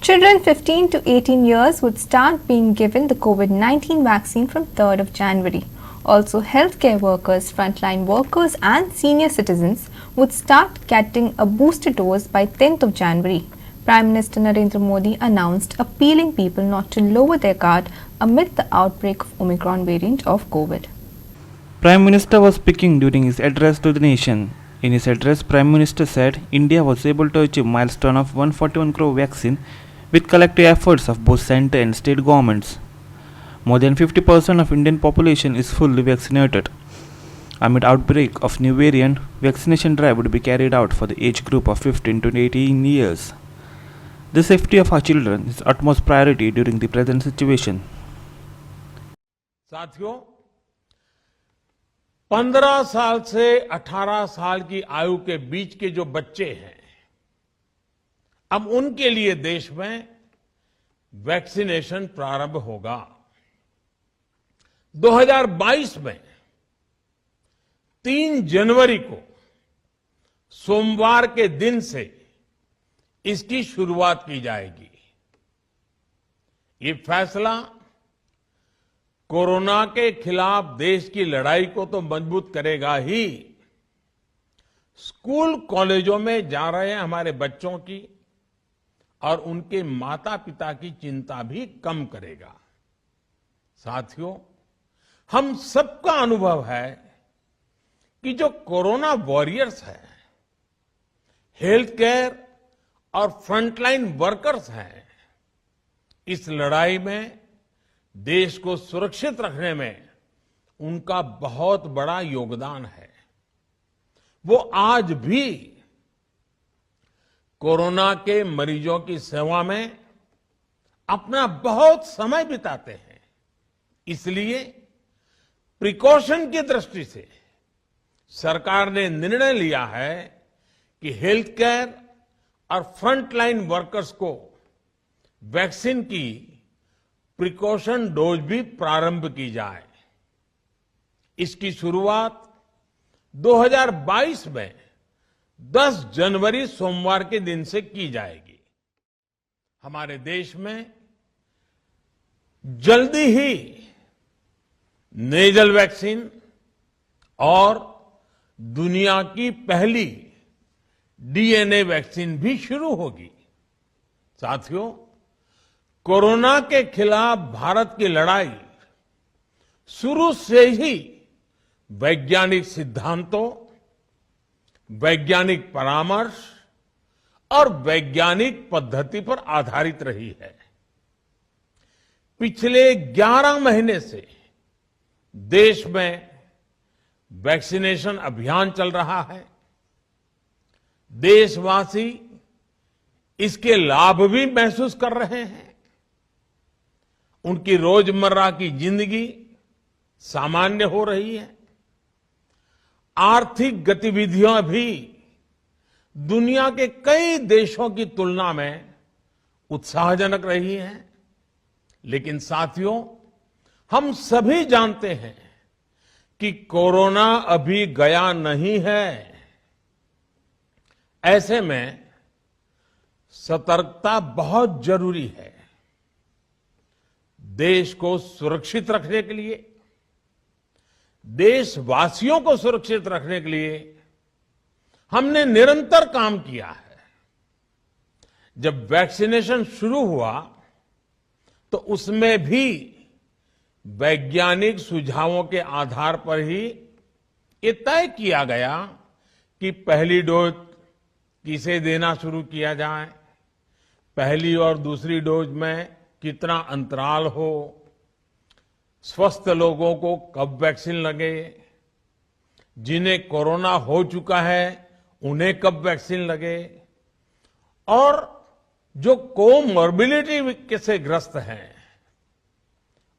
Children 15 to 18 years would start being given the COVID-19 vaccine from 3rd of January. Also, healthcare workers, frontline workers and senior citizens would start getting a booster dose by 10th of January. Prime Minister Narendra Modi announced appealing people not to lower their guard amid the outbreak of Omicron variant of COVID. Prime Minister was speaking during his address to the nation. In his address, Prime Minister said India was able to achieve milestone of 141 crore vaccine with collective efforts of both centre and state governments. More than 50% of Indian population is fully vaccinated. Amid outbreak of new variant, vaccination drive would be carried out for the age group of 15 to 18 years. The safety of our children is utmost priority during the present situation. साथियों, 15 साल से 18 साल की आयु के बीच के जो बच्चे हैं, अब उनके लिए देश में वैक्सीनेशन प्रारंभ होगा। 2022 में 3 जनवरी को सोमवार के दिन से इसकी शुरुआत की जाएगी। ये फैसला कोरोना के खिलाफ देश की लड़ाई को तो मजबूत करेगा ही, स्कूल कॉलेजों में जा रहे हमारे बच्चों की और उनके माता पिता की चिंता भी कम करेगा। साथियों, हम सबका अनुभव है कि जो कोरोना वॉरियर्स हैं, हेल्थ केयर और फ्रंटलाइन वर्कर्स हैं, इस लड़ाई में देश को सुरक्षित रखने में उनका बहुत बड़ा योगदान है। वो आज भी कोरोना के मरीजों की सेवा में अपना बहुत समय बिताते हैं। इसलिए प्रिकॉशन की दृष्टि से सरकार ने निर्णय लिया है कि हेल्थ केयर और फ्रंटलाइन वर्कर्स को वैक्सीन की प्रिकॉशन डोज भी प्रारंभ की जाए। इसकी शुरुआत 2022 में 10 जनवरी सोमवार के दिन से की जाएगी। हमारे देश में जल्दी ही नेजल वैक्सीन और दुनिया की पहली डीएनए वैक्सीन भी शुरू होगी। साथियों, कोरोना के खिलाफ भारत की लड़ाई शुरू से ही वैज्ञानिक सिद्धांतों, वैज्ञानिक परामर्श और वैज्ञानिक पद्धति पर आधारित रही है। पिछले 11 महीने से देश में वैक्सीनेशन अभियान चल रहा है। देशवासी इसके लाभ भी महसूस कर रहे हैं। उनकी रोजमर्रा की जिंदगी सामान्य हो रही है। आर्थिक गतिविधियां भी दुनिया के कई देशों की तुलना में उत्साहजनक रही हैं। लेकिन साथियों, हम सभी जानते हैं कि कोरोना अभी गया नहीं है। ऐसे में सतर्कता बहुत जरूरी है। देश को सुरक्षित रखने के लिए, देशवासियों को सुरक्षित रखने के लिए हमने निरंतर काम किया है। जब वैक्सीनेशन शुरू हुआ तो उसमें भी वैज्ञानिक सुझावों के आधार पर ही ये तय किया गया कि पहली डोज किसे देना शुरू किया जाए, पहली और दूसरी डोज में कितना अंतराल हो, स्वस्थ लोगों को कब वैक्सीन लगे, जिन्हें कोरोना हो चुका है उन्हें कब वैक्सीन लगे, और जो कोमॉर्बिडिटी से ग्रस्त हैं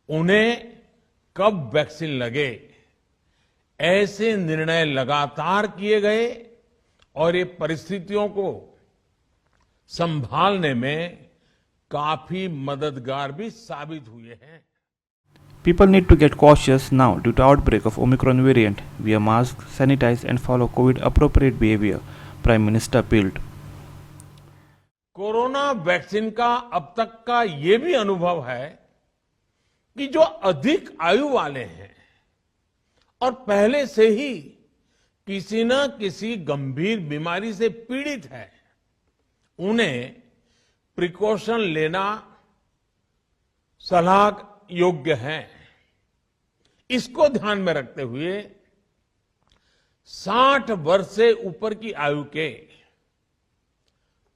उन्हें कब वैक्सीन लगे। ऐसे निर्णय लगातार किए गए और ये परिस्थितियों को संभालने में काफी मददगार भी साबित हुए हैं। People need to get cautious now due to outbreak of Omicron variant. Wear masks, sanitize and follow COVID appropriate behavior, Prime Minister appealed. Corona vaccine का अब तक का ये भी अनुभव है कि जो अधिक आयु वाले हैं और पहले से ही किसी न किसी गंभीर बीमारी से पीड़ित है, उन्हें प्रिकॉशन लेना सलाह योग्य है। इसको ध्यान में रखते हुए 60 वर्ष से ऊपर की आयु के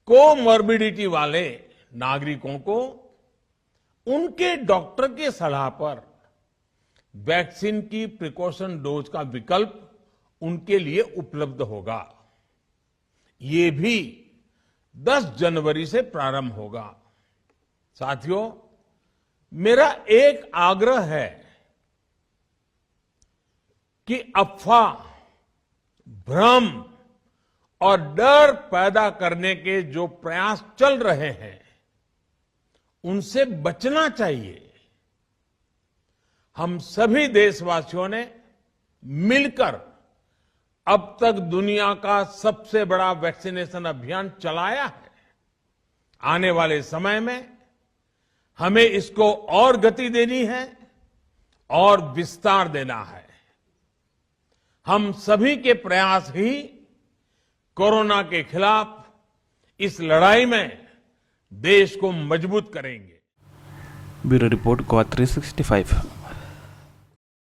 कोमॉर्बिडिटी वाले नागरिकों को उनके डॉक्टर की सलाह पर वैक्सीन की प्रिकॉशन डोज का विकल्प उनके लिए उपलब्ध होगा। ये भी 10 जनवरी से प्रारंभ होगा। साथियों, मेरा एक आग्रह है कि अफवाह, भ्रम और डर पैदा करने के जो प्रयास चल रहे हैं, उनसे बचना चाहिए। हम सभी देशवासियों ने मिलकर अब तक दुनिया का सबसे बड़ा वैक्सीनेशन अभियान चलाया है। आने वाले समय में हमें इसको और गति देनी है और विस्तार देना है। हम सभी के प्रयास ही कोरोना के खिलाफ इस लड़ाई में देश को मजबूत करेंगे। Bureau report Goa 365।